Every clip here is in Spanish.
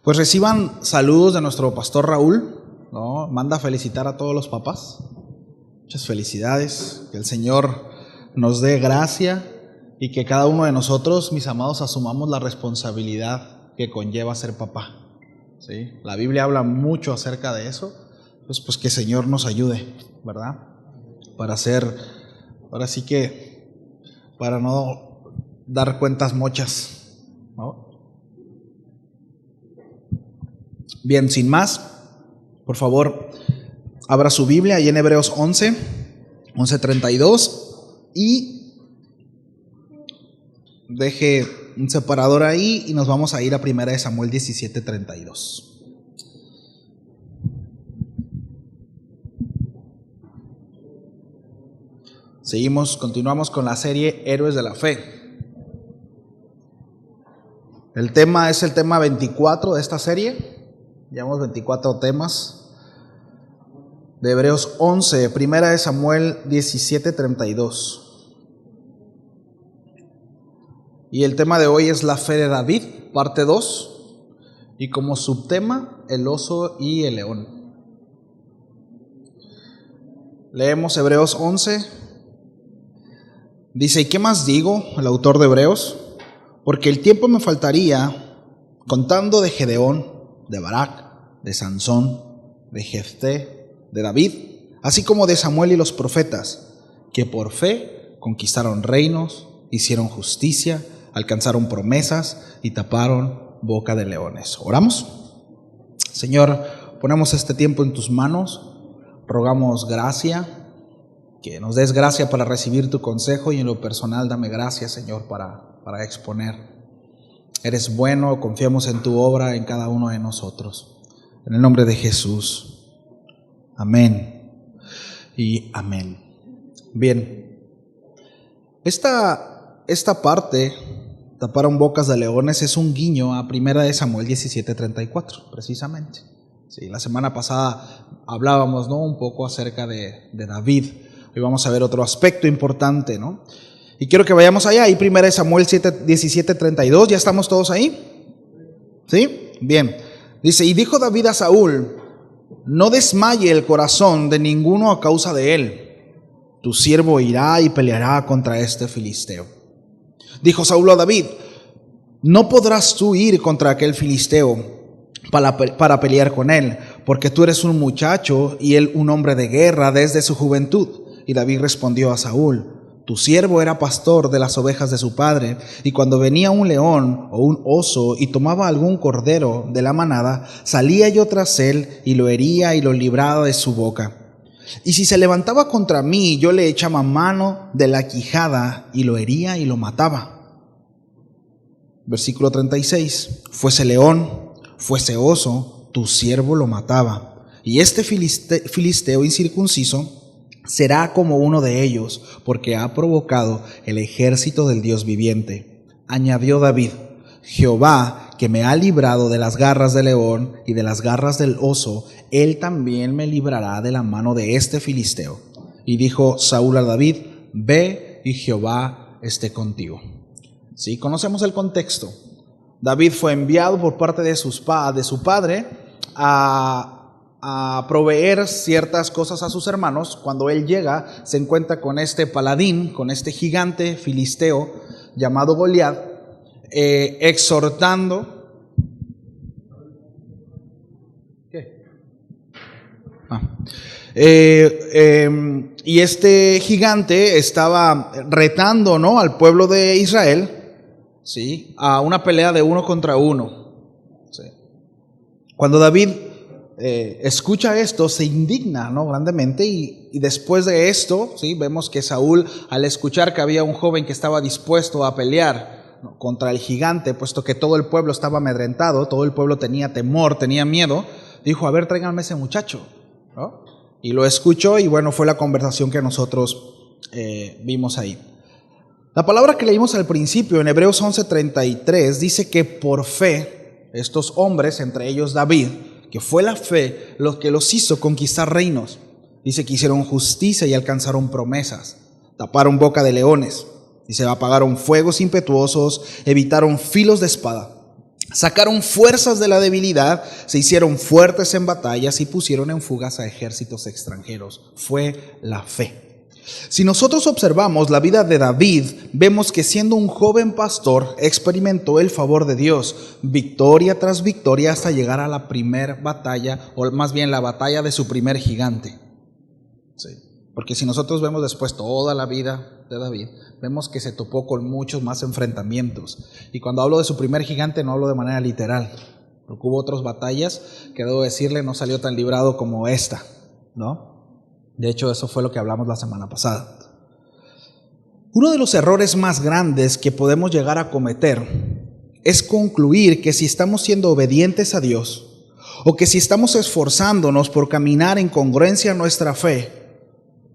Pues reciban saludos de nuestro pastor Raúl, ¿no? Manda a felicitar a todos los papás. Muchas felicidades, que el Señor nos dé gracia y que cada uno de nosotros, mis amados, asumamos la responsabilidad que conlleva ser papá. ¿Sí? La Biblia habla mucho acerca de eso, pues que el Señor nos ayude, ¿verdad? Para ser, ahora sí que, para no dar cuentas mochas, ¿no? Bien, sin más, por favor, abra su Biblia ahí en Hebreos 11:32 y deje un separador ahí y nos vamos a ir a 1 Samuel 17:32. Continuamos con la serie Héroes de la Fe. El tema es el tema 24 de esta serie. Llevamos 24 temas de Hebreos 11, 1 Samuel 17:32. Y el tema de hoy es la fe de David, parte 2, y como subtema, el oso y el león. Leemos Hebreos 11. Dice: ¿y qué más digo? El autor de Hebreos, porque el tiempo me faltaría contando de Gedeón, de Barak, de Sansón, de Jefté, de David, así como de Samuel y los profetas, que por fe conquistaron reinos, hicieron justicia, alcanzaron promesas y taparon boca de leones. ¿Oramos? Señor, ponemos este tiempo en tus manos, rogamos gracia, que nos des gracia para recibir tu consejo, y en lo personal dame gracia, Señor, para exponer. Eres bueno, confiamos en tu obra en cada uno de nosotros. En el nombre de Jesús. Amén y amén. Bien, esta parte, taparon bocas de leones, es un guiño a 1 Samuel 17:34, precisamente. Sí, la semana pasada hablábamos, ¿no?, un poco acerca de David. Hoy vamos a ver otro aspecto importante, ¿no? Y quiero que vayamos allá, ahí 1 Samuel 17:32, ¿ya estamos todos ahí? ¿Sí? Bien. Dice: y dijo David a Saúl: no desmaye el corazón de ninguno a causa de él. Tu siervo irá y peleará contra este filisteo. Dijo Saúl a David: no podrás tú ir contra aquel filisteo para pelear con él, porque tú eres un muchacho y él un hombre de guerra desde su juventud. Y David respondió a Saúl: tu siervo era pastor de las ovejas de su padre, y cuando venía un león o un oso y tomaba algún cordero de la manada, salía yo tras él y lo hería y lo libraba de su boca. Y si se levantaba contra mí, yo le echaba mano de la quijada y lo hería y lo mataba. Versículo 36. Fuese león, fuese oso, tu siervo lo mataba. Y este filisteo incircunciso será como uno de ellos, porque ha provocado el ejército del Dios viviente. Añadió David: Jehová, que me ha librado de las garras del león y de las garras del oso, él también me librará de la mano de este filisteo. Y dijo Saúl a David: ve y Jehová esté contigo. Sí, conocemos el contexto. David fue enviado por parte de su padre a proveer ciertas cosas a sus hermanos. Cuando él llega, se encuentra con este paladín, con este gigante filisteo llamado Goliat, exhortando. ¿Qué? Y este gigante estaba retando, ¿no?, al pueblo de Israel, ¿sí?, a una pelea de 1 contra 1. ¿Sí? Cuando David escucha esto, se indigna, ¿no?, grandemente, y después de esto, ¿sí?, vemos que Saúl, al escuchar que había un joven que estaba dispuesto a pelear, ¿no?, contra el gigante, puesto que todo el pueblo estaba amedrentado, todo el pueblo tenía temor, tenía miedo, dijo: a ver, tráiganme ese muchacho, ¿no? Y lo escuchó, y bueno, fue la conversación que nosotros vimos ahí. La palabra que leímos al principio en Hebreos 11:33 dice que por fe estos hombres, entre ellos David, que fue la fe lo que los hizo conquistar reinos. Dice que hicieron justicia y alcanzaron promesas, taparon boca de leones, dice, apagaron fuegos impetuosos, evitaron filos de espada. Sacaron fuerzas de la debilidad, se hicieron fuertes en batallas y pusieron en fugas a ejércitos extranjeros. Fue la fe. Si nosotros observamos la vida de David, vemos que siendo un joven pastor, experimentó el favor de Dios, victoria tras victoria hasta llegar a la primer batalla, o más bien la batalla de su primer gigante. Sí. Porque si nosotros vemos después toda la vida de David, vemos que se topó con muchos más enfrentamientos. Y cuando hablo de su primer gigante no hablo de manera literal, porque hubo otras batallas que, debo decirle, no salió tan librado como esta, ¿no? De hecho, eso fue lo que hablamos la semana pasada. Uno de los errores más grandes que podemos llegar a cometer es concluir que si estamos siendo obedientes a Dios o que si estamos esforzándonos por caminar en congruencia a nuestra fe,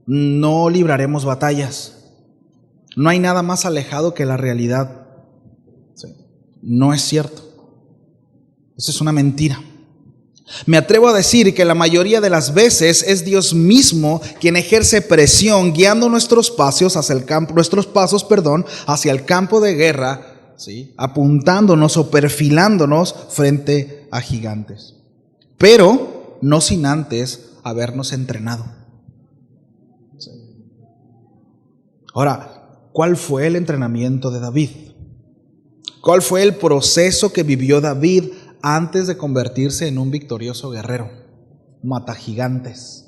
no libraremos batallas. No hay nada más alejado que la realidad. Sí. No es cierto. Eso es una mentira. Me atrevo a decir que la mayoría de las veces es Dios mismo quien ejerce presión guiando nuestros pasos hacia el campo, hacia el campo de guerra, ¿sí? Apuntándonos o perfilándonos frente a gigantes. Pero no sin antes habernos entrenado. ¿Sí? Ahora, ¿cuál fue el entrenamiento de David? ¿Cuál fue el proceso que vivió David antes de convertirse en un victorioso guerrero? Mata gigantes,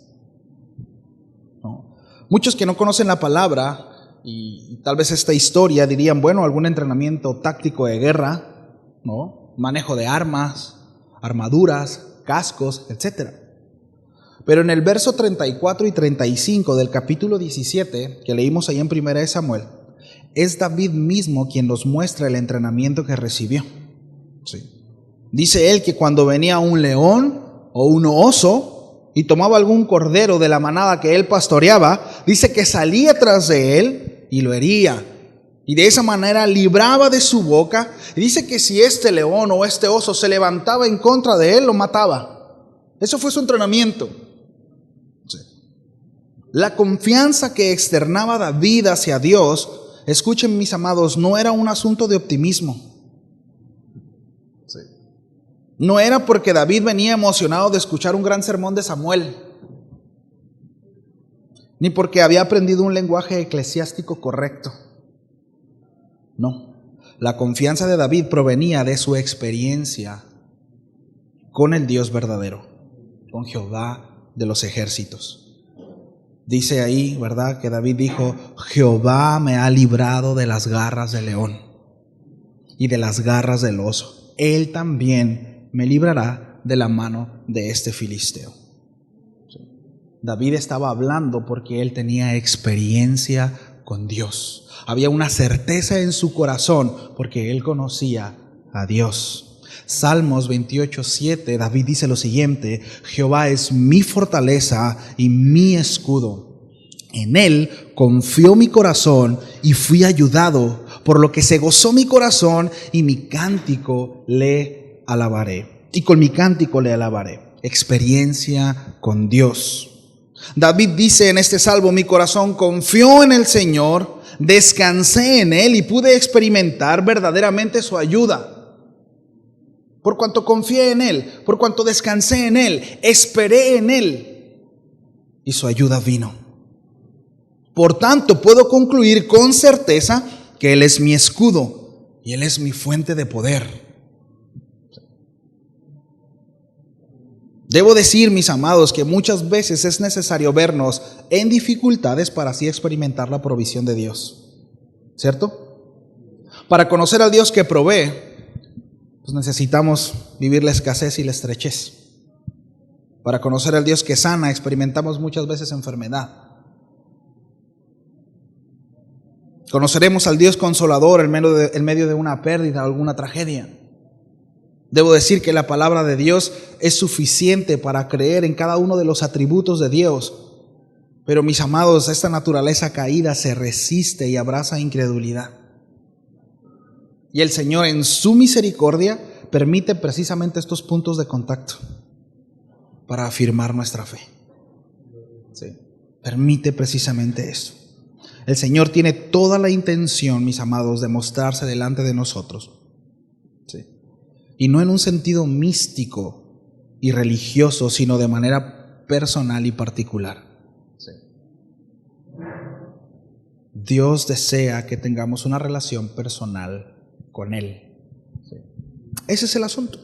¿no? Muchos que no conocen la palabra y tal vez esta historia dirían, bueno, algún entrenamiento táctico de guerra, ¿no? Manejo de armas, armaduras, cascos, etc. Pero en el verso 34 y 35 del capítulo 17, que leímos ahí en 1 Samuel, es David mismo quien nos muestra el entrenamiento que recibió. Sí. Dice él que cuando venía un león o un oso y tomaba algún cordero de la manada que él pastoreaba, dice que salía tras de él y lo hería. Y de esa manera libraba de su boca. Y dice que si este león o este oso se levantaba en contra de él, lo mataba. Eso fue su entrenamiento. Sí. La confianza que externaba David hacia Dios, escuchen mis amados, no era un asunto de optimismo. No era porque David venía emocionado de escuchar un gran sermón de Samuel, ni porque había aprendido un lenguaje eclesiástico correcto. No, la confianza de David provenía de su experiencia con el Dios verdadero, con Jehová de los ejércitos. Dice ahí, ¿verdad?, que David dijo, Jehová me ha librado de las garras del león y de las garras del oso. Él también me librará de la mano de este filisteo. David estaba hablando porque él tenía experiencia con Dios. Había una certeza en su corazón porque él conocía a Dios. Salmos 28:7, David dice lo siguiente: Jehová es mi fortaleza y mi escudo. En él confió mi corazón y fui ayudado, por lo que se gozó mi corazón y mi cántico le alabaré. Y con mi cántico le alabaré. Experiencia con Dios. David dice en este salmo, mi corazón confió en el Señor, descansé en Él y pude experimentar verdaderamente su ayuda. Por cuanto confié en Él, por cuanto descansé en Él, esperé en Él y su ayuda vino. Por tanto, puedo concluir con certeza que Él es mi escudo y Él es mi fuente de poder. Debo decir, mis amados, que muchas veces es necesario vernos en dificultades para así experimentar la provisión de Dios, ¿cierto? Para conocer al Dios que provee, pues necesitamos vivir la escasez y la estrechez. Para conocer al Dios que sana, experimentamos muchas veces enfermedad. Conoceremos al Dios consolador en medio de una pérdida o alguna tragedia. Debo decir que la palabra de Dios es suficiente para creer en cada uno de los atributos de Dios. Pero mis amados, esta naturaleza caída se resiste y abraza incredulidad. Y el Señor en su misericordia permite precisamente estos puntos de contacto para afirmar nuestra fe. Sí, permite precisamente esto. El Señor tiene toda la intención, mis amados, de mostrarse delante de nosotros. Sí. y no en un sentido místico y religioso, sino de manera personal y particular. Dios desea que tengamos una relación personal con Él. Ese es el asunto.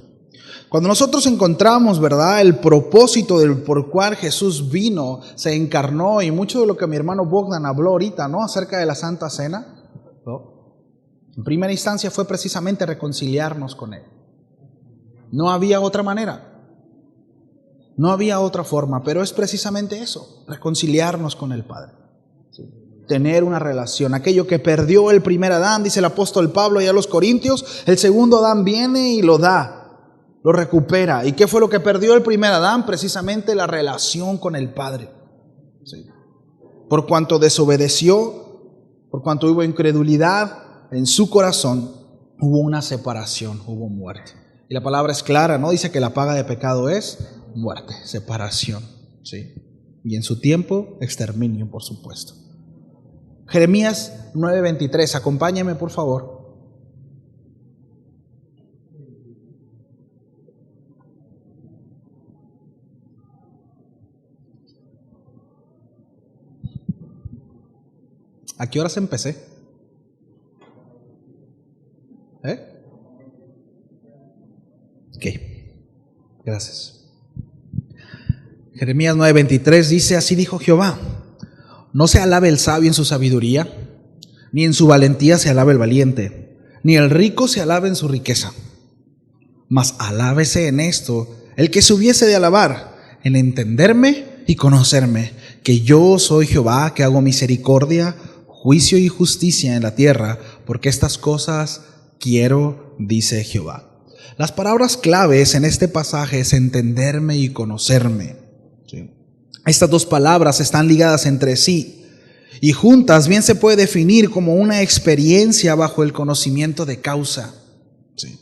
Cuando nosotros encontramos, ¿verdad?, el propósito del por cual Jesús vino, se encarnó, y mucho de lo que mi hermano Bogdan habló ahorita, ¿no?, acerca de la Santa Cena, ¿no?, en primera instancia fue precisamente reconciliarnos con Él. No había otra manera, no había otra forma, pero es precisamente eso, reconciliarnos con el Padre. Tener una relación. Aquello que perdió el primer Adán, dice el apóstol Pablo allá a los Corintios, el segundo Adán viene y lo da, lo recupera. ¿Y qué fue lo que perdió el primer Adán? Precisamente la relación con el Padre. Sí. Por cuanto desobedeció, por cuanto hubo incredulidad en su corazón, hubo una separación, hubo muerte. Y la palabra es clara, ¿no? Dice que la paga de pecado es muerte, separación. Sí. Y en su tiempo, exterminio, por supuesto. Jeremías 9:23, acompáñeme por favor. ¿A qué horas empecé? Ok, gracias. Jeremías 9:23 dice, así dijo Jehová: no se alabe el sabio en su sabiduría, ni en su valentía se alabe el valiente, ni el rico se alabe en su riqueza. Mas alábese en esto el que se hubiese de alabar, en entenderme y conocerme, que yo soy Jehová, que hago misericordia, juicio y justicia en la tierra, porque estas cosas quiero, dice Jehová. Las palabras claves en este pasaje es entenderme y conocerme. ¿Sí? Estas dos palabras están ligadas entre sí y juntas bien se puede definir como una experiencia bajo el conocimiento de causa. Sí.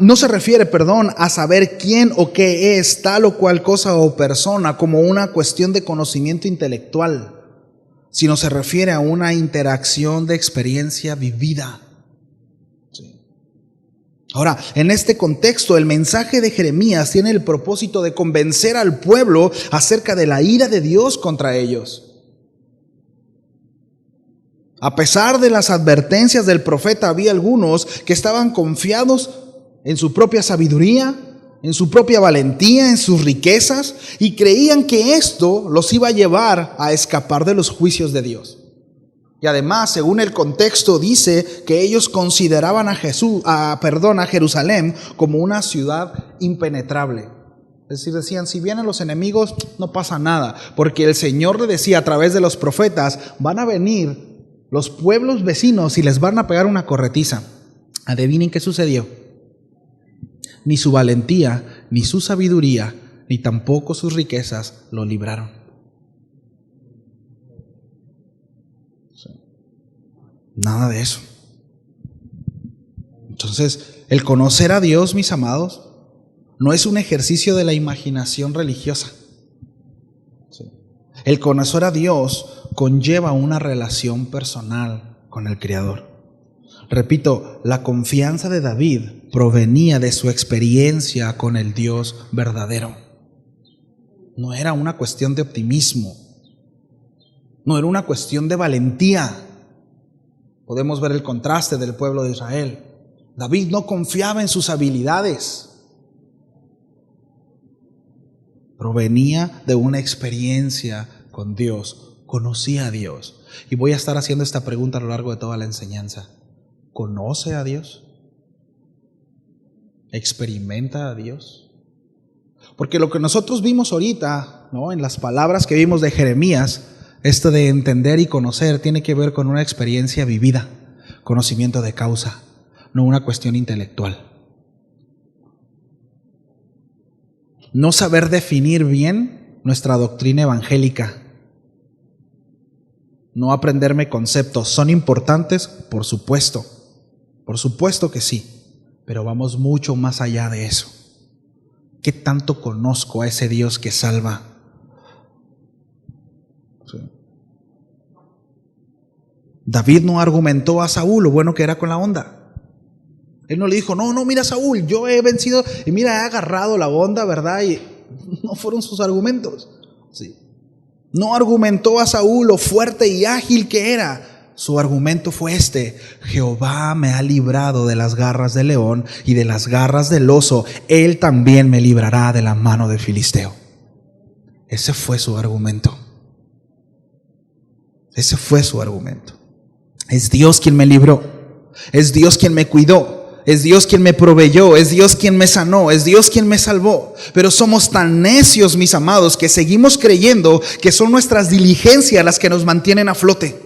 No se refiere a saber quién o qué es tal o cual cosa o persona como una cuestión de conocimiento intelectual, sino se refiere a una interacción de experiencia vivida. Ahora, en este contexto, el mensaje de Jeremías tiene el propósito de convencer al pueblo acerca de la ira de Dios contra ellos. A pesar de las advertencias del profeta, había algunos que estaban confiados en su propia sabiduría, en su propia valentía, en sus riquezas, y creían que esto los iba a llevar a escapar de los juicios de Dios. Y además, según el contexto, dice que ellos consideraban a Jerusalén como una ciudad impenetrable. Es decir, decían, si vienen los enemigos, no pasa nada, porque el Señor le decía a través de los profetas, van a venir los pueblos vecinos y les van a pegar una corretiza. Adivinen qué sucedió. Ni su valentía, ni su sabiduría, ni tampoco sus riquezas lo libraron. Nada de eso. Entonces, el conocer a Dios, mis amados, no es un ejercicio de la imaginación religiosa. El conocer a Dios conlleva una relación personal con el Creador. Repito, la confianza de David provenía de su experiencia con el Dios verdadero. No era una cuestión de optimismo, no era una cuestión de valentía. Podemos ver el contraste del pueblo de Israel. David no confiaba en sus habilidades. Provenía de una experiencia con Dios. Conocía a Dios. Y voy a estar haciendo esta pregunta a lo largo de toda la enseñanza. ¿Conoce a Dios? ¿Experimenta a Dios? Porque lo que nosotros vimos ahorita, ¿no?, en las palabras que vimos de Jeremías, esto de entender y conocer tiene que ver con una experiencia vivida, conocimiento de causa, no una cuestión intelectual. No saber definir bien nuestra doctrina evangélica, no aprenderme conceptos, ¿son importantes? Por supuesto que sí, pero vamos mucho más allá de eso. ¿Qué tanto conozco a ese Dios que salva? Sí. David no argumentó a Saúl lo bueno que era con la onda. Él no le dijo, no, mira Saúl, yo he vencido y mira, he agarrado la onda, ¿verdad? Y no fueron sus argumentos. Sí. No argumentó a Saúl lo fuerte y ágil que era. Su argumento fue este: Jehová me ha librado de las garras del león y de las garras del oso. Él también me librará de la mano del filisteo. Ese fue su argumento. Ese fue su argumento. Es Dios quien me libró. Es Dios quien me cuidó. Es Dios quien me proveyó, es Dios quien me sanó, es Dios quien me salvó. Pero somos tan necios, mis amados, que seguimos creyendo que son nuestras diligencias las que nos mantienen a flote.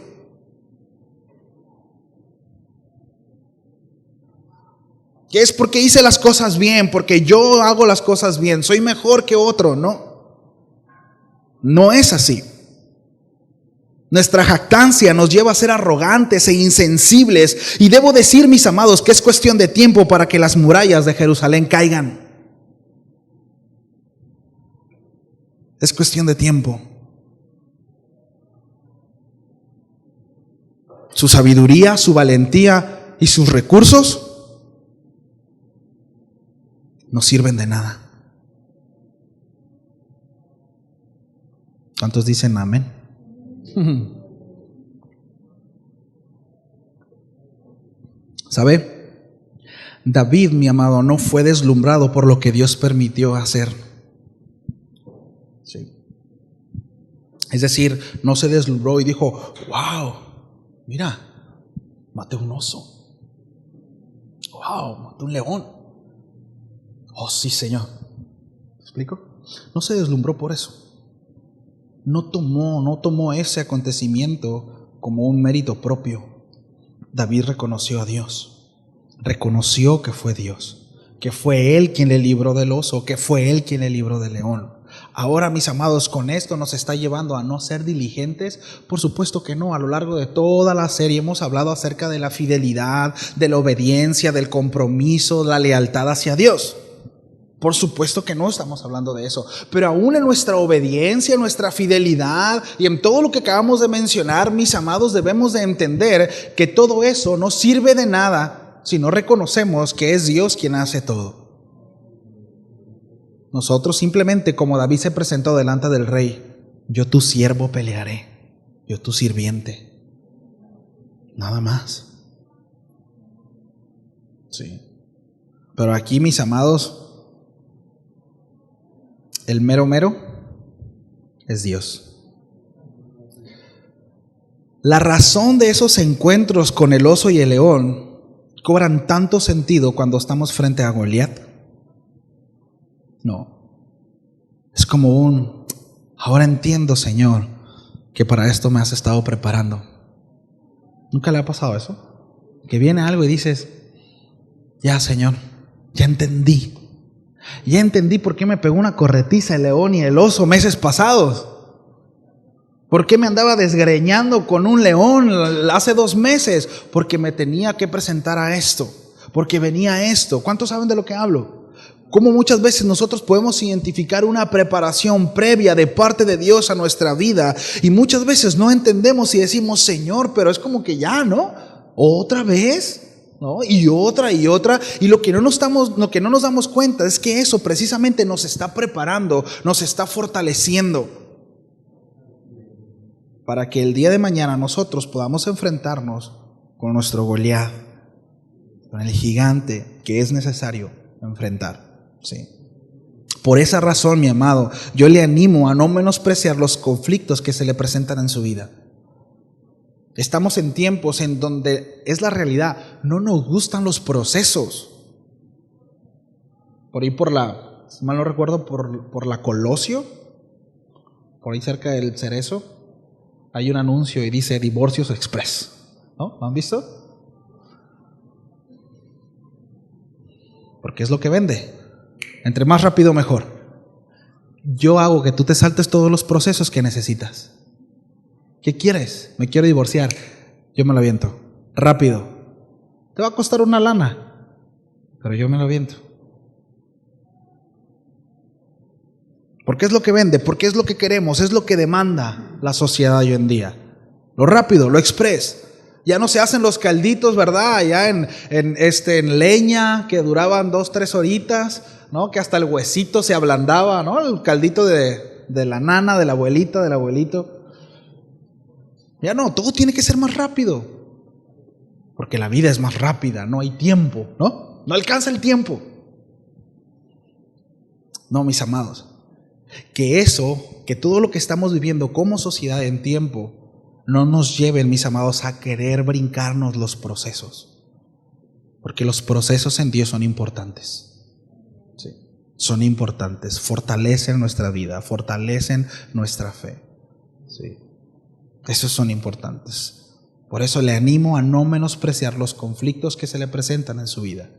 Que es porque hice las cosas bien, porque yo hago las cosas bien, soy mejor que otro. No es así. Nuestra jactancia nos lleva a ser arrogantes e insensibles. Y debo decir, mis amados, que es cuestión de tiempo para que las murallas de Jerusalén caigan. Es cuestión de tiempo. Su sabiduría, su valentía y sus recursos no sirven de nada. ¿Cuántos dicen amén? ¿Sabe? David, mi amado, no fue deslumbrado por lo que Dios permitió hacer. Sí. Es decir, no se deslumbró y dijo, wow, mira, maté un oso. Wow, maté un león. Oh, sí, Señor. ¿Me explico? No se deslumbró por eso. No tomó ese acontecimiento como un mérito propio. David reconoció a Dios. Reconoció que fue Dios. Que fue Él quien le libró del oso. Que fue Él quien le libró del león. Ahora, mis amados, con esto nos está llevando a no ser diligentes. Por supuesto que no. A lo largo de toda la serie hemos hablado acerca de la fidelidad, de la obediencia, del compromiso, la lealtad hacia Dios. Por supuesto que no estamos hablando de eso, pero aún en nuestra obediencia, en nuestra fidelidad y en todo lo que acabamos de mencionar, mis amados, debemos de entender que todo eso no sirve de nada si no reconocemos que es Dios quien hace todo. Nosotros simplemente, como David se presentó delante del rey, yo tu siervo pelearé, yo tu sirviente, nada más. Sí. Pero aquí, mis amados, el mero es Dios. La razón de esos encuentros con el oso y el león cobran tanto sentido cuando estamos frente a Goliat. No. Es como ahora entiendo, Señor, que para esto me has estado preparando. ¿Nunca le ha pasado eso? Que viene algo y dices, ya, Señor, ya entendí. Ya entendí por qué me pegó una corretiza el león y el oso meses pasados. ¿Por qué me andaba desgreñando con un león hace 2 meses? Porque me tenía que presentar a esto. Porque venía esto. ¿Cuántos saben de lo que hablo? Cómo muchas veces nosotros podemos identificar una preparación previa de parte de Dios a nuestra vida. Y muchas veces no entendemos y decimos, Señor, pero es como que ya, ¿no? ¿Otra vez? ¿No? Y otra, y lo que no nos damos cuenta es que eso precisamente nos está preparando, nos está fortaleciendo para que el día de mañana nosotros podamos enfrentarnos con nuestro Goliat, con el gigante que es necesario enfrentar. Sí. Por esa razón, mi amado, yo le animo a no menospreciar los conflictos que se le presentan en su vida. Estamos en tiempos en donde es la realidad, no nos gustan los procesos. Por ahí si mal no recuerdo, por la Colosio, por ahí cerca del Cerezo, hay un anuncio y dice Divorcios Express. ¿No? ¿Lo han visto? Porque es lo que vende. Entre más rápido, mejor. Yo hago que tú te saltes todos los procesos que necesitas. ¿Qué quieres? Me quiero divorciar. Yo me lo aviento. Rápido. Te va a costar una lana, pero yo me lo aviento. Porque es lo que vende, porque es lo que queremos, es lo que demanda la sociedad hoy en día. Lo rápido, lo express. Ya no se hacen los calditos, ¿verdad? Ya en leña que duraban 2-3 horitas, ¿no? Que hasta el huesito se ablandaba, ¿no? El caldito de la nana, de la abuelita, del abuelito. Ya no, todo tiene que ser más rápido. Porque la vida es más rápida, no hay tiempo, ¿no? No alcanza el tiempo. No, mis amados. Que todo lo que estamos viviendo como sociedad en tiempo no nos lleven, mis amados, a querer brincarnos los procesos. Porque los procesos en Dios son importantes. Sí, son importantes. Fortalecen nuestra vida, fortalecen nuestra fe. Sí, esos son importantes. Por eso le animo a no menospreciar los conflictos que se le presentan en su vida.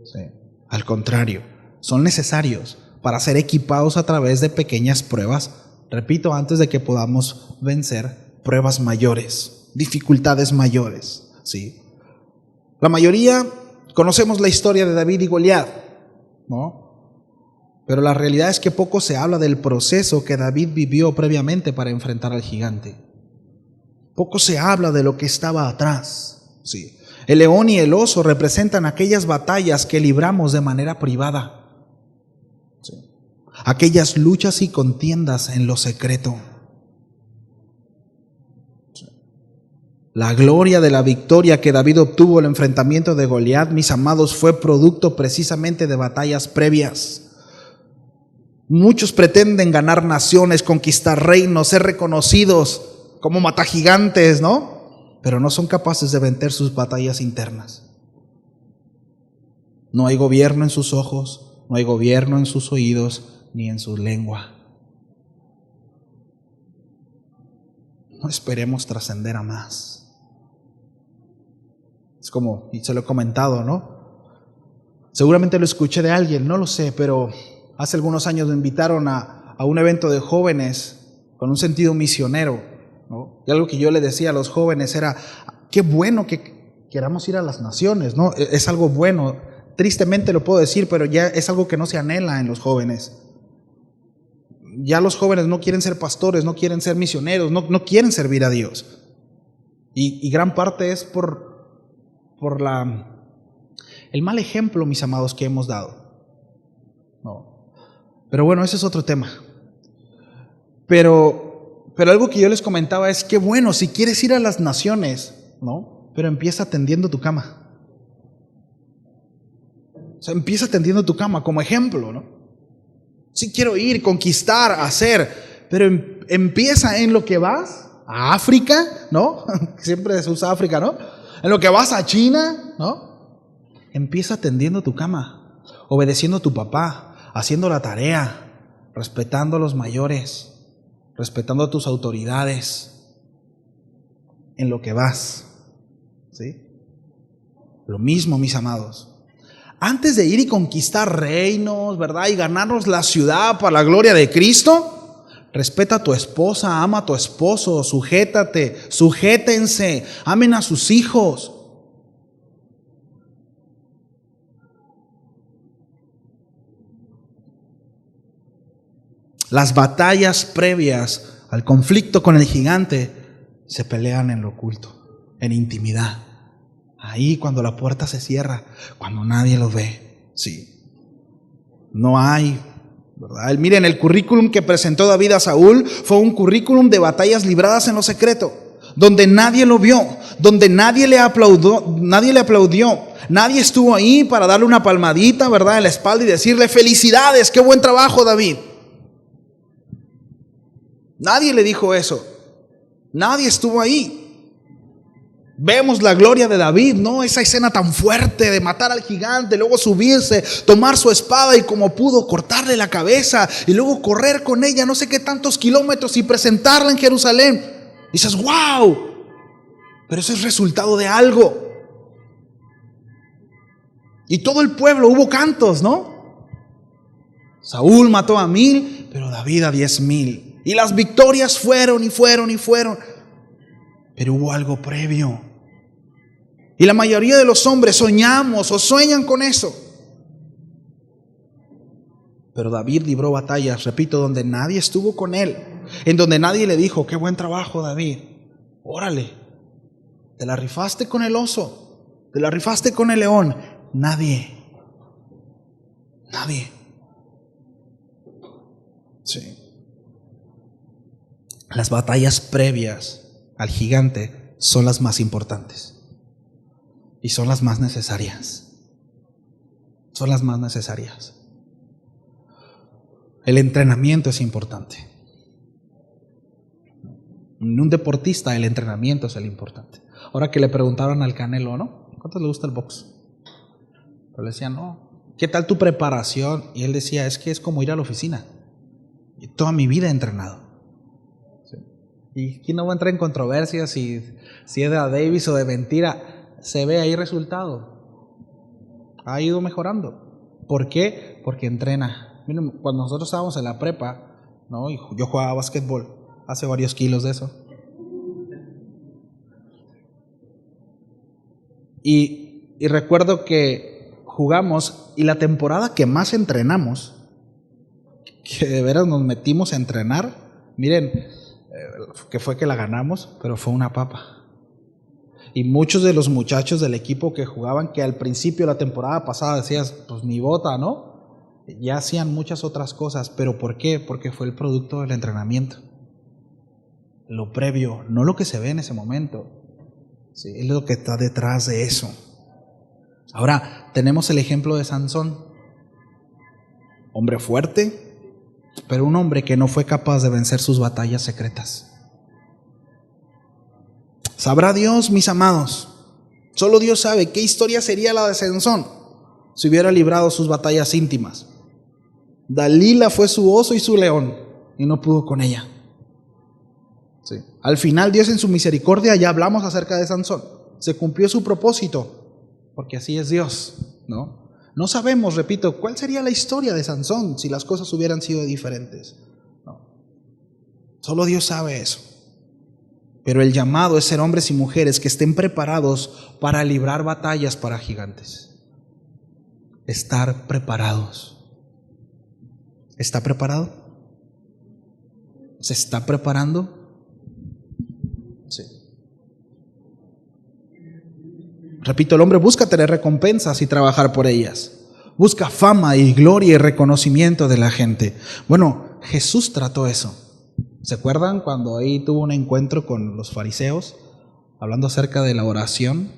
Sí, al contrario, son necesarios para ser equipados a través de pequeñas pruebas. Repito, antes de que podamos vencer pruebas mayores, dificultades mayores, ¿sí? La mayoría conocemos la historia de David y Goliat, ¿no? Pero la realidad es que poco se habla del proceso que David vivió previamente para enfrentar al gigante. Poco se habla de lo que estaba atrás, ¿sí? El león y el oso representan aquellas batallas que libramos de manera privada, ¿sí? Aquellas luchas y contiendas en lo secreto. La gloria de la victoria que David obtuvo en el enfrentamiento de Goliat, mis amados, fue producto precisamente de batallas previas. Muchos pretenden ganar naciones, conquistar reinos, ser reconocidos como matagigantes, ¿no? Pero no son capaces de vencer sus batallas internas. No hay gobierno en sus ojos, no hay gobierno en sus oídos, ni en su lengua. No esperemos trascender a más. Es como, y se lo he comentado, ¿no? Seguramente lo escuché de alguien, no lo sé, pero hace algunos años me invitaron a un evento de jóvenes con un sentido misionero, ¿no? Y algo que yo le decía a los jóvenes era, qué bueno que queramos ir a las naciones, ¿no? Es algo bueno, tristemente lo puedo decir, pero ya es algo que no se anhela en los jóvenes. Ya los jóvenes no quieren ser pastores, no quieren ser misioneros, no quieren servir a Dios. Y gran parte es por el mal ejemplo, mis amados, que hemos dado. No. Pero bueno, ese es otro tema. Pero algo que yo les comentaba es que bueno, si quieres ir a las naciones, ¿no? Pero empieza tendiendo tu cama. O sea, empieza tendiendo tu cama como ejemplo, ¿no? Si quiero ir, conquistar, hacer, pero empieza en lo que vas a África, ¿no? Siempre se usa África, ¿no? En lo que vas a China, ¿no? Empieza tendiendo tu cama, obedeciendo a tu papá, haciendo la tarea, respetando a los mayores, respetando a tus autoridades, en lo que vas, ¿sí? Lo mismo, mis amados. Antes de ir y conquistar reinos, ¿verdad? Y ganarnos la ciudad para la gloria de Cristo, respeta a tu esposa, ama a tu esposo, sujétate, sujétense, amen a sus hijos. Las batallas previas al conflicto con el gigante se pelean en lo oculto, en intimidad. Ahí cuando la puerta se cierra, cuando nadie lo ve, sí. No hay, ¿verdad? Miren, el currículum que presentó David a Saúl fue un currículum de batallas libradas en lo secreto, donde nadie lo vio, donde nadie le aplaudió, nadie estuvo ahí para darle una palmadita, ¿verdad?, en la espalda y decirle felicidades, qué buen trabajo, David. Nadie le dijo eso. Nadie estuvo ahí. Vemos la gloria de David, ¿no? Esa escena tan fuerte de matar al gigante, luego subirse, tomar su espada y como pudo cortarle la cabeza y luego correr con ella no sé qué tantos kilómetros y presentarla en Jerusalén. Y dices, wow, pero eso es resultado de algo. Y todo el pueblo, hubo cantos, ¿no? Saúl mató a 1000, pero David a 10,000. Y las victorias fueron y fueron y fueron. Pero hubo algo previo. Y la mayoría de los hombres soñamos o sueñan con eso. Pero David libró batallas, repito, donde nadie estuvo con él. En donde nadie le dijo, qué buen trabajo, David. Órale. ¿Te la rifaste con el oso? ¿Te la rifaste con el león? Nadie. Nadie. Sí. Las batallas previas al gigante son las más importantes. Y son las más necesarias. Son las más necesarias. El entrenamiento es importante. En un deportista el entrenamiento es el importante. Ahora que le preguntaron al Canelo, ¿no? ¿Cuánto le gusta el box? Pero le decían, no, ¿qué tal tu preparación? Y él decía, es que es como ir a la oficina. Y toda mi vida he entrenado. ¿Sí? Y aquí no voy a entrar en controversias si es de Davis o de mentira. Se ve ahí resultado. Ha ido mejorando. ¿Por qué? Porque entrena. Miren, cuando nosotros estábamos en la prepa, ¿no? Y yo jugaba básquetbol. Hace varios kilos de eso. Y recuerdo que jugamos y la temporada que más entrenamos, que de veras nos metimos a entrenar, miren, que fue que la ganamos, pero fue una papa. Y muchos de los muchachos del equipo que jugaban, que al principio de la temporada pasada decías, pues mi bota, ¿no? Ya hacían muchas otras cosas, pero ¿por qué? Porque fue el producto del entrenamiento. Lo previo, no lo que se ve en ese momento, ¿sí? Es lo que está detrás de eso. Ahora, tenemos el ejemplo de Sansón, hombre fuerte, pero un hombre que no fue capaz de vencer sus batallas secretas. ¿Sabrá Dios, mis amados? Solo Dios sabe qué historia sería la de Sansón si hubiera librado sus batallas íntimas. Dalila fue su oso y su león y no pudo con ella. Sí. Al final Dios en su misericordia, ya hablamos acerca de Sansón, se cumplió su propósito, porque así es Dios, ¿no? No sabemos, repito, cuál sería la historia de Sansón si las cosas hubieran sido diferentes. No. Solo Dios sabe eso. Pero el llamado es ser hombres y mujeres que estén preparados para librar batallas para gigantes. Estar preparados. ¿Está preparado? ¿Se está preparando? Sí. Repito, el hombre busca tener recompensas y trabajar por ellas. Busca fama y gloria y reconocimiento de la gente. Bueno, Jesús trató eso. ¿Se acuerdan cuando ahí tuvo un encuentro con los fariseos, hablando acerca de la oración?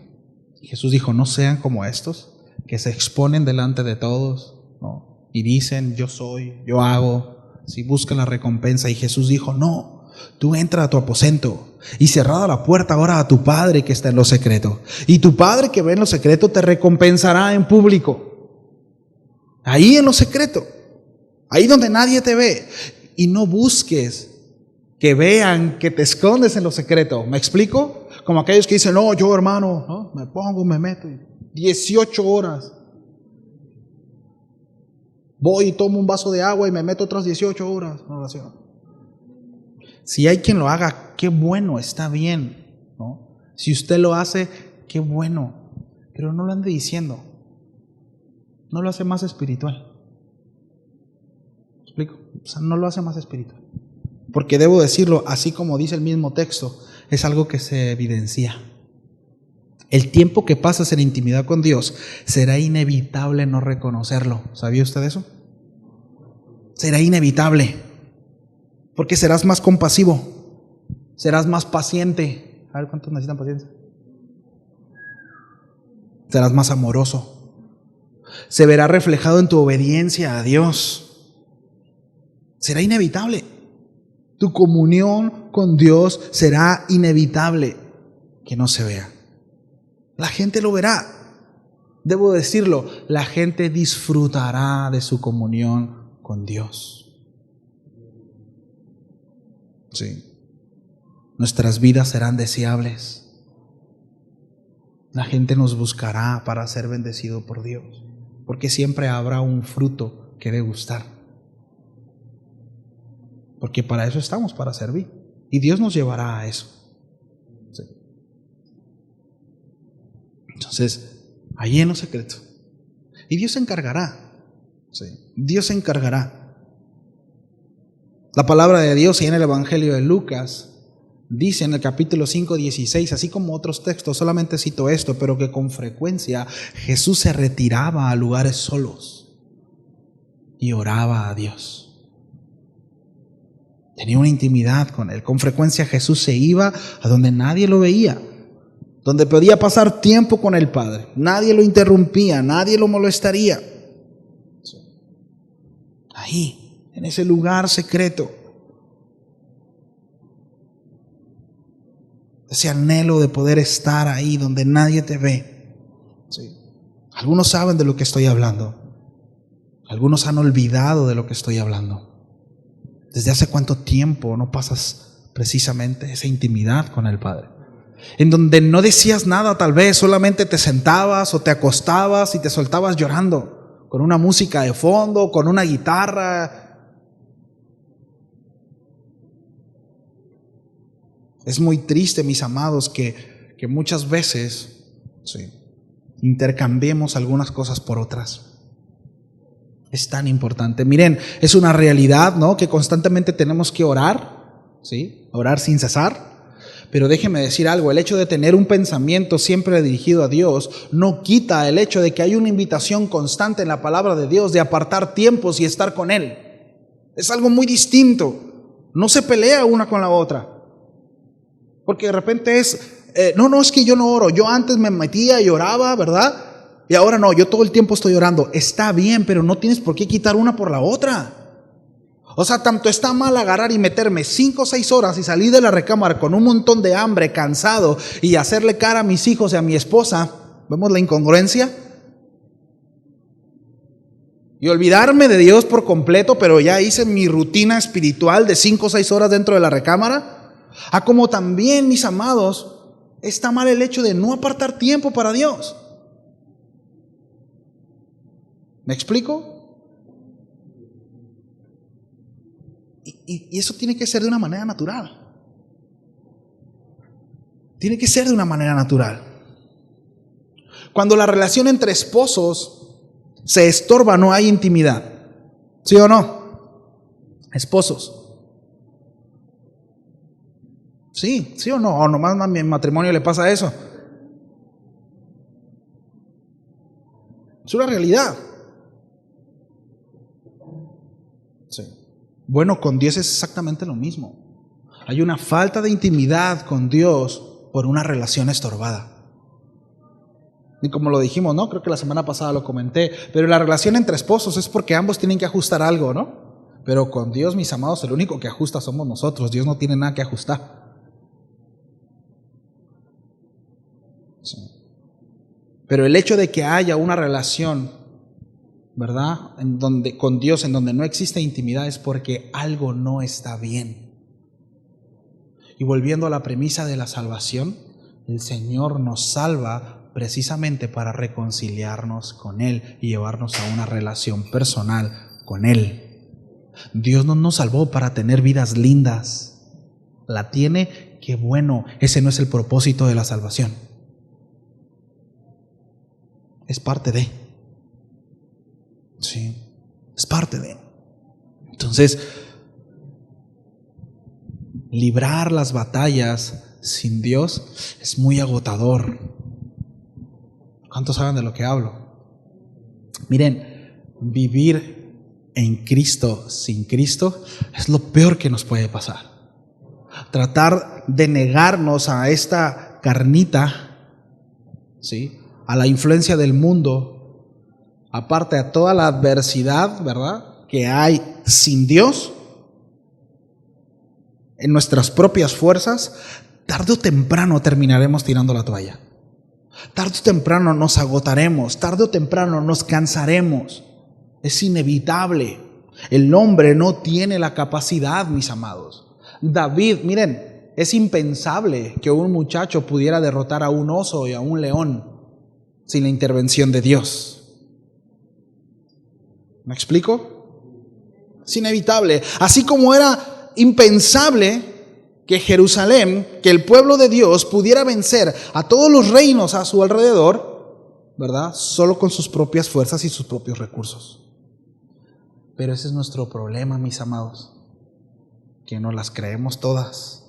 Jesús dijo, no sean como estos, que se exponen delante de todos, ¿no? Y dicen, yo soy, yo hago, si buscan la recompensa. Y Jesús dijo, no, tú entra a tu aposento y cerrada la puerta, ora a tu Padre que está en lo secreto. Y tu Padre que ve en lo secreto te recompensará en público. Ahí en lo secreto, ahí donde nadie te ve. Y no busques que vean que te escondes en lo secreto. ¿Me explico? Como aquellos que dicen, no, yo hermano, ¿no? Me pongo, me meto 18 horas. Voy y tomo un vaso de agua y me meto otras 18 horas en oración. Si hay quien lo haga, qué bueno, está bien, ¿no? Si usted lo hace, qué bueno. Pero no lo ande diciendo. No lo hace más espiritual. ¿Me explico? O sea, no lo hace más espiritual. Porque debo decirlo, así como dice el mismo texto, es algo que se evidencia. El tiempo que pasas en intimidad con Dios, será inevitable no reconocerlo. ¿Sabía usted eso? Será inevitable. Porque serás más compasivo, serás más paciente. A ver, ¿cuántos necesitan paciencia? Serás más amoroso. Se verá reflejado en tu obediencia a Dios. Será inevitable. Tu comunión con Dios será inevitable que no se vea. La gente lo verá. Debo decirlo, la gente disfrutará de su comunión con Dios. Sí. Nuestras vidas serán deseables. La gente nos buscará para ser bendecido por Dios, porque siempre habrá un fruto que degustar. Porque para eso estamos, para servir. Y Dios nos llevará a eso. Sí. Entonces, ahí en lo secreto. Y Dios se encargará. Sí. Dios se encargará. La palabra de Dios y en el Evangelio de Lucas Dice en el capítulo 5:16, así como otros textos, solamente cito esto, pero que con frecuencia Jesús se retiraba a lugares solos y oraba a Dios. Tenía una intimidad con Él. Con frecuencia Jesús se iba a donde nadie lo veía, donde podía pasar tiempo con el Padre. Nadie lo interrumpía, nadie lo molestaría. Ahí, en ese lugar secreto. Ese anhelo de poder estar ahí donde nadie te ve. Sí. Algunos saben de lo que estoy hablando. Algunos han olvidado de lo que estoy hablando. ¿Desde hace cuánto tiempo no pasas precisamente esa intimidad con el Padre? En donde no decías nada, tal vez solamente te sentabas o te acostabas y te soltabas llorando, con una música de fondo, con una guitarra. Es muy triste, mis amados, que muchas veces intercambiemos algunas cosas por otras. Es tan importante. Miren, es una realidad, ¿no?, que constantemente tenemos que orar, ¿sí? Orar sin cesar. Pero déjeme decir algo, el hecho de tener un pensamiento siempre dirigido a Dios no quita el hecho de que hay una invitación constante en la palabra de Dios de apartar tiempos y estar con Él. Es algo muy distinto. No se pelea una con la otra. Porque de repente es, es que yo no oro. Yo antes me metía y oraba, ¿verdad? Y ahora no, yo todo el tiempo estoy orando. Está bien, pero no tienes por qué quitar una por la otra. O sea, tanto está mal agarrar y meterme 5 o 6 horas y salir de la recámara con un montón de hambre, cansado, y hacerle cara a mis hijos y a mi esposa. ¿Vemos la incongruencia? Y olvidarme de Dios por completo, pero ya hice mi rutina espiritual de 5 o 6 horas dentro de la recámara. Como también, mis amados, está mal el hecho de no apartar tiempo para Dios. ¿Me explico? Y eso tiene que ser de una manera natural. Tiene que ser de una manera natural. Cuando la relación entre esposos se estorba, no hay intimidad. ¿Sí o no? Esposos. Sí, sí o no, o nomás a mi matrimonio le pasa eso. Es una realidad. Sí. Bueno, con Dios es exactamente lo mismo. Hay una falta de intimidad con Dios por una relación estorbada. Y como lo dijimos, ¿no? Creo que la semana pasada lo comenté, pero la relación entre esposos es porque ambos tienen que ajustar algo, ¿no? Pero con Dios, mis amados, el único que ajusta somos nosotros. Dios no tiene nada que ajustar. Sí. Pero el hecho de que haya una relación, ¿verdad?, con Dios en donde no existe intimidad es porque algo no está bien. Y volviendo a la premisa de la salvación, el Señor nos salva precisamente para reconciliarnos con Él y llevarnos a una relación personal con Él. Dios no nos salvó para tener vidas lindas. La tiene, qué bueno, ese no es el propósito de la salvación. Es parte de. Sí, es parte de. Entonces, librar las batallas sin Dios es muy agotador. ¿Cuántos saben de lo que hablo? Miren, vivir en Cristo sin Cristo es lo peor que nos puede pasar. Tratar de negarnos a esta carnita, ¿sí?, a la influencia del mundo, aparte a toda la adversidad, ¿verdad?, que hay sin Dios, en nuestras propias fuerzas, tarde o temprano terminaremos tirando la toalla. Tarde o temprano nos agotaremos, tarde o temprano nos cansaremos. Es inevitable. El hombre no tiene la capacidad, mis amados. David, miren, es impensable que un muchacho pudiera derrotar a un oso y a un león sin la intervención de Dios. ¿Me explico? Es inevitable. Así como era impensable que Jerusalén, que el pueblo de Dios pudiera vencer a todos los reinos a su alrededor, ¿verdad?, solo con sus propias fuerzas y sus propios recursos. Pero ese es nuestro problema, mis amados, que no las creemos todas.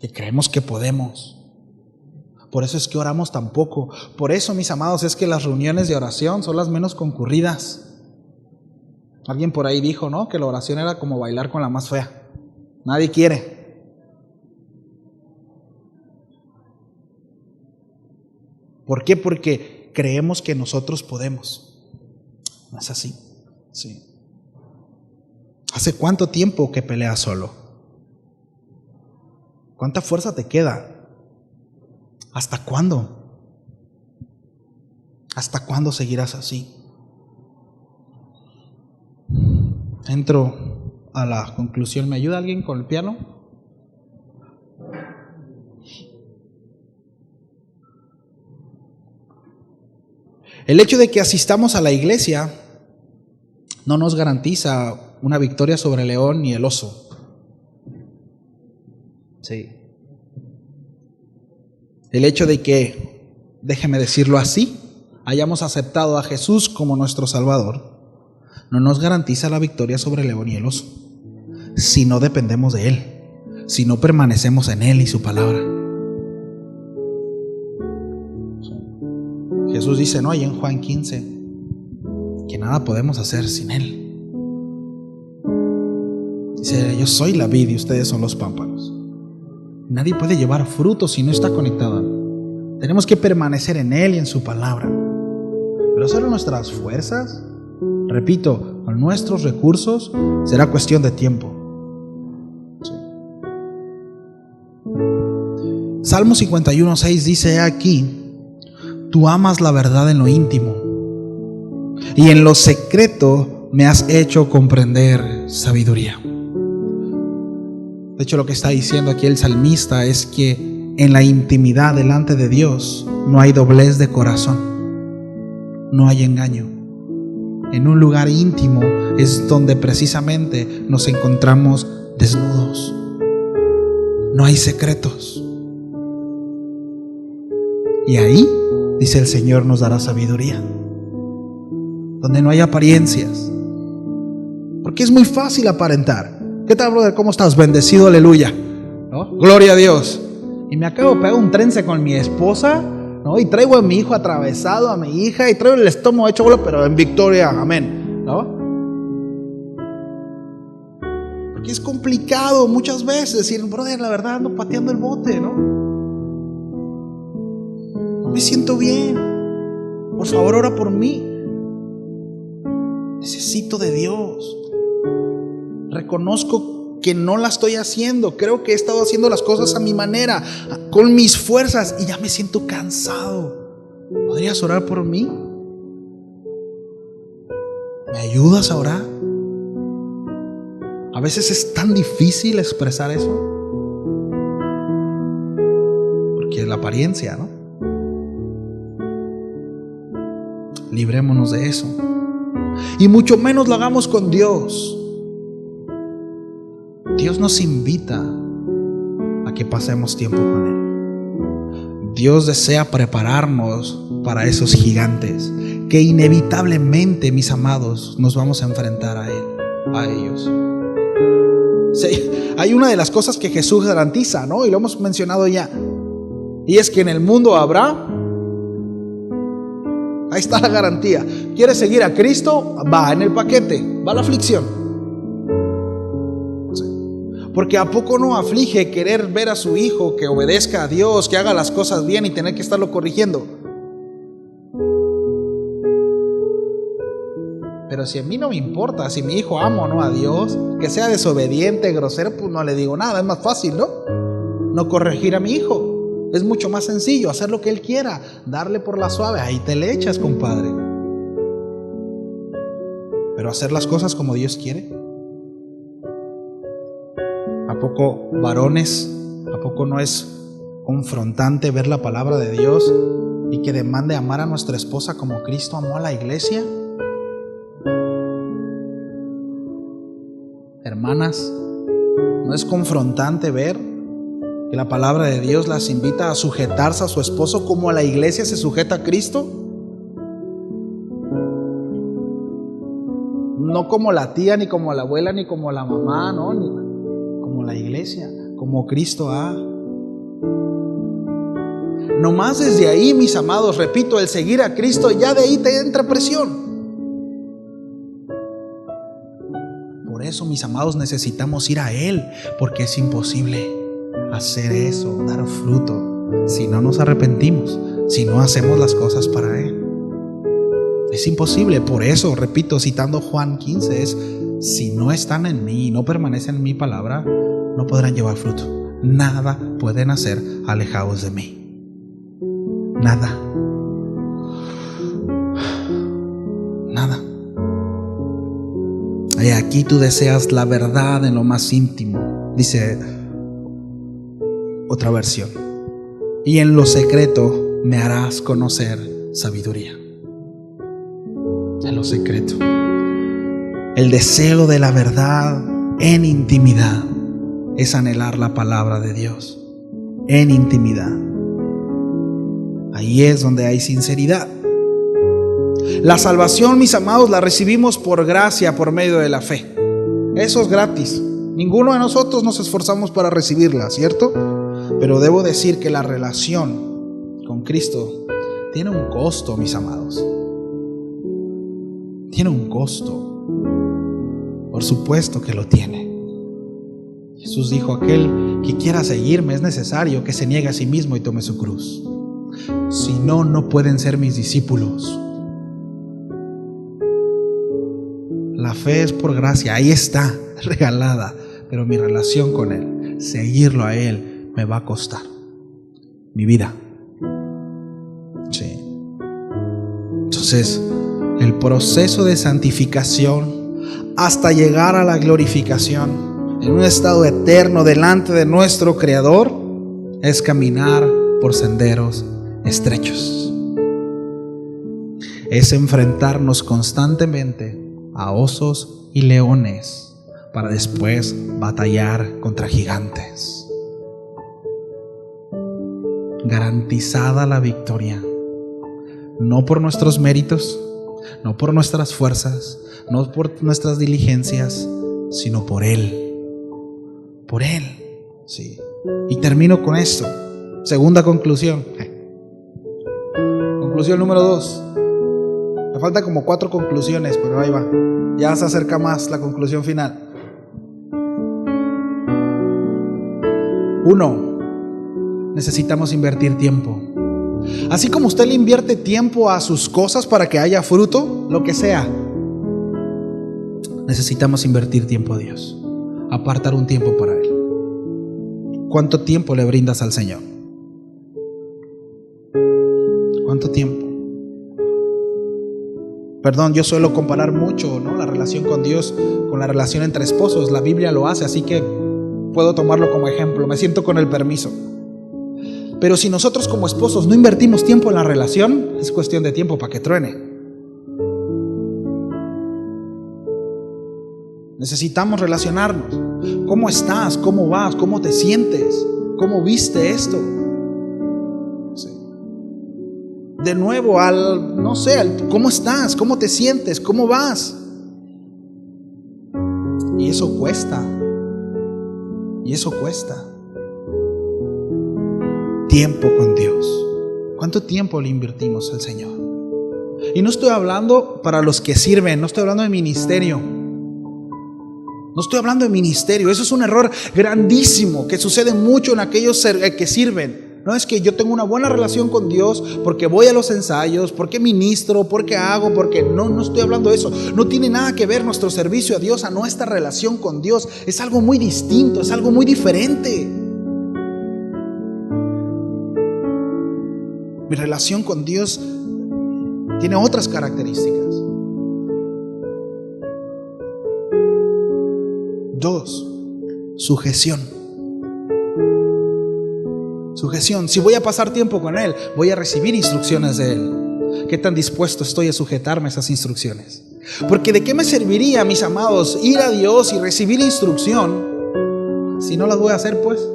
que creemos que podemos. Por eso es que oramos tan poco. Por eso, mis amados, es que las reuniones de oración son las menos concurridas. Alguien por ahí dijo, ¿no?, que la oración era como bailar con la más fea. Nadie quiere. ¿Por qué? Porque creemos que nosotros podemos. No es así. Sí. ¿Hace cuánto tiempo que peleas solo? ¿Cuánta fuerza te queda? ¿Hasta cuándo? ¿Hasta cuándo seguirás así? Entro a la conclusión. ¿Me ayuda alguien con el piano? El hecho de que asistamos a la iglesia no nos garantiza una victoria sobre el león ni el oso. Sí. El hecho de que, déjeme decirlo así, hayamos aceptado a Jesús como nuestro Salvador, no nos garantiza la victoria sobre el león y el oso, si no dependemos de Él, si no permanecemos en Él y su palabra. Jesús dice, ¿no?, ahí en Juan 15, que nada podemos hacer sin Él. Dice, yo soy la vid y ustedes son los pámpanos. Nadie puede llevar fruto si no está conectado. Tenemos que permanecer en Él y en su palabra. Pero solo nuestras fuerzas, repito, con nuestros recursos, será cuestión de tiempo. Sí. Salmo 51:6 dice aquí, tú amas la verdad en lo íntimo y en lo secreto me has hecho comprender sabiduría. De hecho, lo que está diciendo aquí el salmista es que en la intimidad delante de Dios no hay doblez de corazón, no hay engaño. En un lugar íntimo es donde precisamente nos encontramos desnudos. No hay secretos. Y ahí, dice el Señor, nos dará sabiduría. Donde no hay apariencias. Porque es muy fácil aparentar. ¿Qué tal, brother? ¿Cómo estás? Bendecido, aleluya, ¿no? Gloria a Dios. Y me acabo de pegar un trence con mi esposa, ¿no? Y traigo a mi hijo atravesado, a mi hija, y traigo el estómago hecho bola, pero en victoria, amén, ¿no? Porque es complicado muchas veces decir, brother, la verdad ando pateando el bote, ¿no? No me siento bien. Por favor, ora por mí. Necesito de Dios. Reconozco que no la estoy haciendo. Creo que he estado haciendo las cosas a mi manera, con mis fuerzas, y ya me siento cansado. ¿Podrías orar por mí? ¿Me ayudas a orar? A veces es tan difícil expresar eso, porque la apariencia, ¿no? Librémonos de eso. Y mucho menos lo hagamos con Dios. Dios nos invita a que pasemos tiempo con Él. Dios desea prepararnos para esos gigantes que inevitablemente, mis amados, nos vamos a enfrentar a ellos. Sí, hay una de las cosas que Jesús garantiza, ¿no? Y lo hemos mencionado ya. Y es que en el mundo habrá. Ahí está la garantía. ¿Quieres seguir a Cristo? Va en el paquete, va la aflicción. Porque ¿a poco no aflige querer ver a su hijo que obedezca a Dios, que haga las cosas bien y tener que estarlo corrigiendo? Pero si a mí no me importa, si mi hijo ama o no a Dios, que sea desobediente, grosero, pues no le digo nada. Es más fácil, ¿no? No corregir a mi hijo. Es mucho más sencillo hacer lo que él quiera, darle por la suave. Ahí te le echas, compadre. Pero hacer las cosas como Dios quiere. ¿A poco, varones, a poco no es confrontante ver la palabra de Dios y que demande amar a nuestra esposa como Cristo amó a la iglesia? Hermanas, ¿no es confrontante ver que la palabra de Dios las invita a sujetarse a su esposo como a la iglesia se sujeta a Cristo? No como la tía, ni como la abuela, ni como la mamá, ¿no? Ni como la iglesia, como Cristo ha Nomás desde ahí, mis amados, repito, el seguir a Cristo, ya de ahí te entra presión. Por eso, mis amados, necesitamos ir a Él, porque es imposible hacer eso, dar fruto, si no nos arrepentimos, si no hacemos las cosas para Él. Es imposible. Por eso, repito, citando Juan 15, es: si no están en mí y no permanecen en mi palabra, no podrán llevar fruto. Nada pueden hacer alejados de mí. Nada. Nada. Y aquí tú deseas la verdad en lo más íntimo, dice otra versión, y en lo secreto me harás conocer sabiduría. En lo secreto. El deseo de la verdad en intimidad es anhelar la palabra de Dios. En intimidad. Ahí es donde hay sinceridad. La salvación, mis amados, la recibimos por gracia, por medio de la fe. Eso es gratis. Ninguno de nosotros nos esforzamos para recibirla, ¿cierto? Pero debo decir que la relación con Cristo tiene un costo, mis amados. Tiene un costo. Por supuesto que lo tiene. Jesús dijo: aquel que quiera seguirme es necesario que se niegue a sí mismo y tome su cruz. Si no, no pueden ser mis discípulos. La fe es por gracia, ahí está, regalada. Pero mi relación con Él, seguirlo a Él, me va a costar mi vida. Sí. Entonces, el proceso de santificación hasta llegar a la glorificación en un estado eterno delante de nuestro Creador es caminar por senderos estrechos. Es enfrentarnos constantemente a osos y leones para después batallar contra gigantes. Garantizada la victoria, no por nuestros méritos, no por nuestras fuerzas, no por nuestras diligencias, sino por Él. Por Él. Sí. Y termino con esto. Segunda conclusión. Conclusión número 2. Me faltan como 4 conclusiones, pero ahí va. Ya se acerca más la conclusión final. 1. Necesitamos invertir tiempo. Así como usted le invierte tiempo a sus cosas para que haya fruto, lo que sea, necesitamos invertir tiempo a Dios. Apartar un tiempo para Él. ¿Cuánto tiempo le brindas al Señor? ¿Cuánto tiempo? Perdón, yo suelo comparar mucho, ¿no?, la relación con Dios con la relación entre esposos. La Biblia lo hace, así que puedo tomarlo como ejemplo. Me siento con el permiso. Pero si nosotros como esposos no invertimos tiempo en la relación, es cuestión de tiempo para que truene. Necesitamos relacionarnos. ¿Cómo estás? ¿Cómo vas? ¿Cómo te sientes? ¿Cómo viste esto? Sí. De nuevo, ¿cómo estás? ¿Cómo te sientes? ¿Cómo vas? Y eso cuesta. Y eso cuesta. Tiempo con Dios. ¿Cuánto tiempo le invertimos al Señor? Y no estoy hablando para los que sirven, no estoy hablando de ministerio. No estoy hablando de ministerio. Eso es un error grandísimo que sucede mucho en aquellos que sirven. No es que yo tengo una buena relación con Dios porque voy a los ensayos, porque ministro, porque hago, porque no estoy hablando de eso. No tiene nada que ver nuestro servicio a Dios a nuestra relación con Dios. Es algo muy distinto, es algo muy diferente. Mi relación con Dios tiene otras características. 2. Sujeción. Sujeción. Si voy a pasar tiempo con Él, voy a recibir instrucciones de Él. ¿Qué tan dispuesto estoy a sujetarme a esas instrucciones? Porque ¿de qué me serviría, mis amados, ir a Dios y recibir instrucción si no las voy a hacer, pues?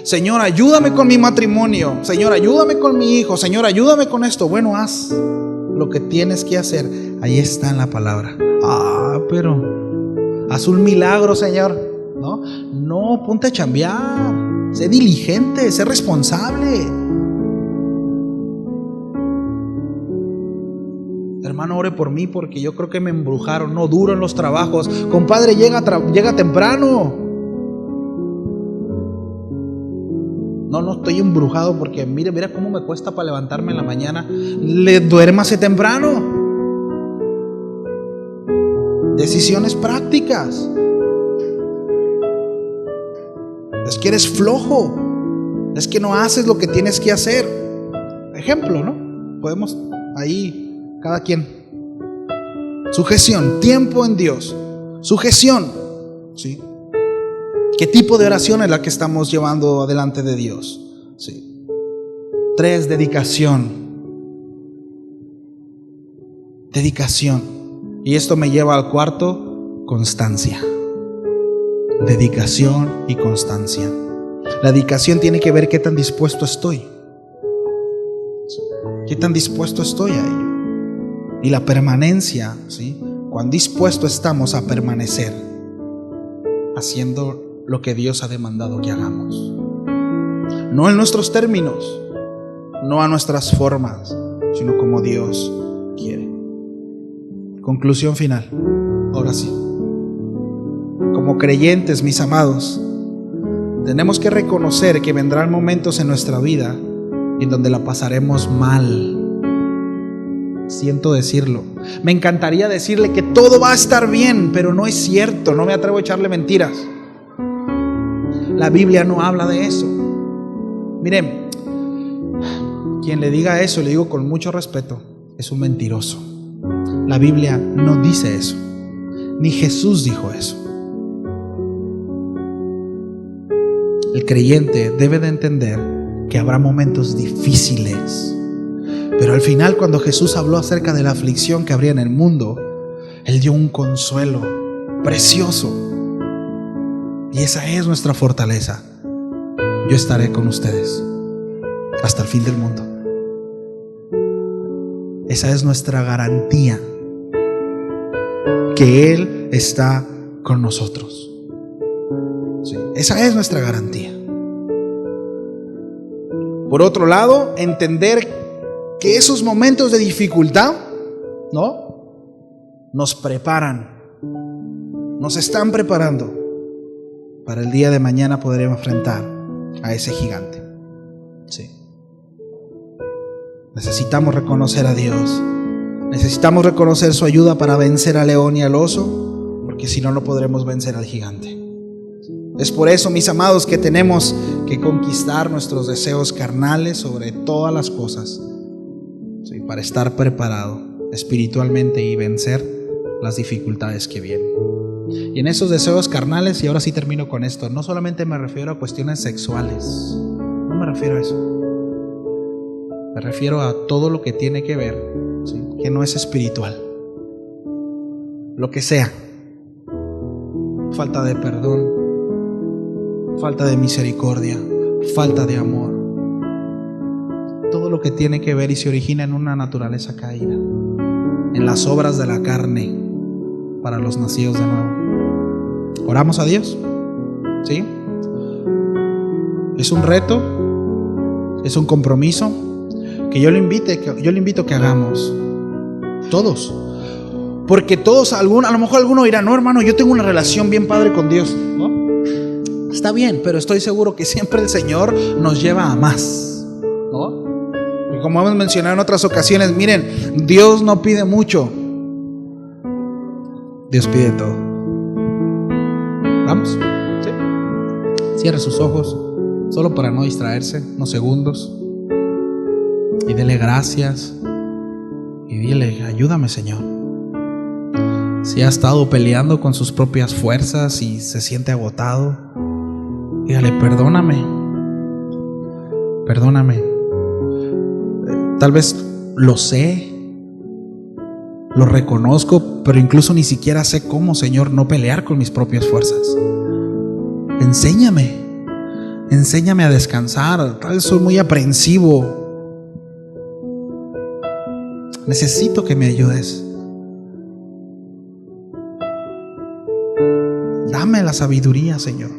Señor, ayúdame con mi matrimonio. Señor, ayúdame con mi hijo. Señor, ayúdame con esto. Bueno, haz lo que tienes que hacer. Ahí está en la palabra. Pero haz un milagro, Señor. No, ponte a chambear. Sé diligente, sé responsable. Hermano, ore por mí porque yo creo que me embrujaron. No, duro en los trabajos. Compadre, llega temprano. No estoy embrujado porque mira cómo me cuesta para levantarme en la mañana. Duérmase temprano. Decisiones prácticas. Es que eres flojo. Es que no haces lo que tienes que hacer. Ejemplo, ¿no? Podemos ahí, cada quien. Sujeción, tiempo en Dios. Sujeción, ¿sí? ¿Qué tipo de oración es la que estamos llevando adelante de Dios? ¿Sí? 3, dedicación. Dedicación. Y esto me lleva al 4, constancia. Dedicación y constancia. La dedicación tiene que ver qué tan dispuesto estoy. ¿Qué tan dispuesto estoy a ello? Y la permanencia, ¿sí? Cuán dispuestos estamos a permanecer haciendo lo que Dios ha demandado que hagamos. No en nuestros términos, no a nuestras formas, sino como Dios quiere. Conclusión final. Ahora sí. Como creyentes, mis amados, tenemos que reconocer que vendrán momentos en nuestra vida en donde la pasaremos mal. Siento decirlo. Me encantaría decirle que todo va a estar bien, pero no es cierto. No me atrevo a echarle mentiras. La Biblia no habla de eso. Miren, quien le diga eso, le digo con mucho respeto, es un mentiroso. La Biblia no dice eso. Ni Jesús dijo eso. El creyente debe de entender que habrá momentos difíciles, pero al final, cuando Jesús habló acerca de la aflicción que habría en el mundo, Él dio un consuelo precioso. Y esa es nuestra fortaleza. Yo estaré con ustedes hasta el fin del mundo. Esa es nuestra garantía, que Él está con nosotros. Sí, esa es nuestra garantía. Por otro lado, entender que esos momentos de dificultad, ¿no?, nos preparan, nos están preparando para el día de mañana poder enfrentar a ese gigante. Sí. Necesitamos reconocer a Dios. Necesitamos reconocer su ayuda para vencer al león y al oso, porque si no, no podremos vencer al gigante. Es por eso, mis amados, que tenemos que conquistar nuestros deseos carnales sobre todas las cosas, ¿sí?, para estar preparado espiritualmente y vencer las dificultades que vienen. Y en esos deseos carnales, y ahora sí termino con esto, no solamente me refiero a cuestiones sexuales, no me refiero a eso. Me refiero a todo lo que tiene que ver, ¿sí?, que no es espiritual. Lo que sea. Falta de perdón, falta de misericordia, falta de amor. Todo lo que tiene que ver y se origina en una naturaleza caída, en las obras de la carne para los nacidos de nuevo. Oramos a Dios, ¿sí? Es un reto, es un compromiso que yo le invito a que hagamos todos, porque todos, a lo mejor alguno dirá, no, hermano, yo tengo una relación bien padre con Dios, ¿no? Está bien, pero estoy seguro que siempre el Señor nos lleva a más, ¿no? Y como hemos mencionado en otras ocasiones, miren, Dios no pide mucho, Dios pide todo. Vamos, ¿sí? Cierre sus ojos, solo para no distraerse, unos segundos, y dele gracias y dile, ayúdame, Señor. Si ha estado peleando con sus propias fuerzas y se siente agotado, dígale, perdóname. Tal vez lo sé, lo reconozco, pero incluso ni siquiera sé cómo, Señor, no pelear con mis propias fuerzas. Enséñame a descansar. Tal vez soy muy aprensivo. Necesito que me ayudes. Dame la sabiduría, Señor,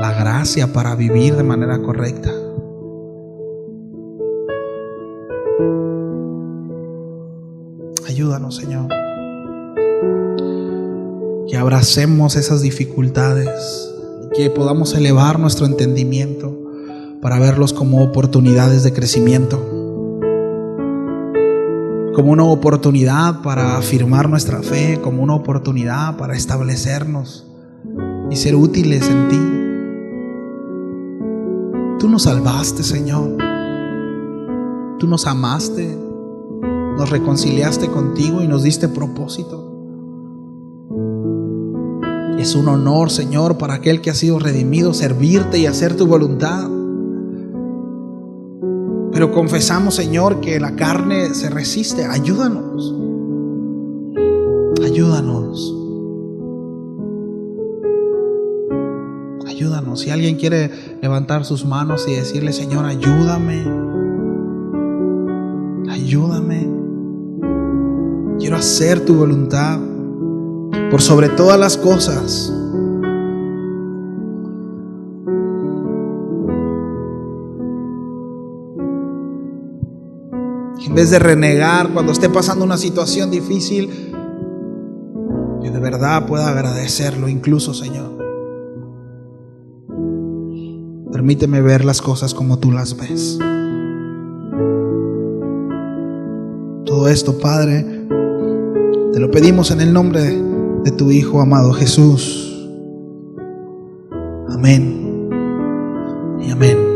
la gracia para vivir de manera correcta. Ayúdanos, Señor. Que abracemos esas dificultades, que podamos elevar nuestro entendimiento para verlos como oportunidades de crecimiento, como una oportunidad para afirmar nuestra fe, como una oportunidad para establecernos y ser útiles en ti. Tú nos salvaste, Señor. Tú nos amaste, nos reconciliaste contigo y nos diste propósito. Es un honor, Señor, para aquel que ha sido redimido, servirte y hacer tu voluntad. Pero confesamos, Señor, que la carne se resiste. Ayúdanos. Ayúdanos. Ayúdanos. Si alguien quiere levantar sus manos y decirle: Señor, ayúdame. Ayúdame. Quiero hacer tu voluntad por sobre todas las cosas. En vez de renegar cuando esté pasando una situación difícil, yo de verdad pueda agradecerlo incluso, Señor. Permíteme ver las cosas como tú las ves. Todo esto, Padre, te lo pedimos en el nombre de tu Hijo amado Jesús. Amén y amén.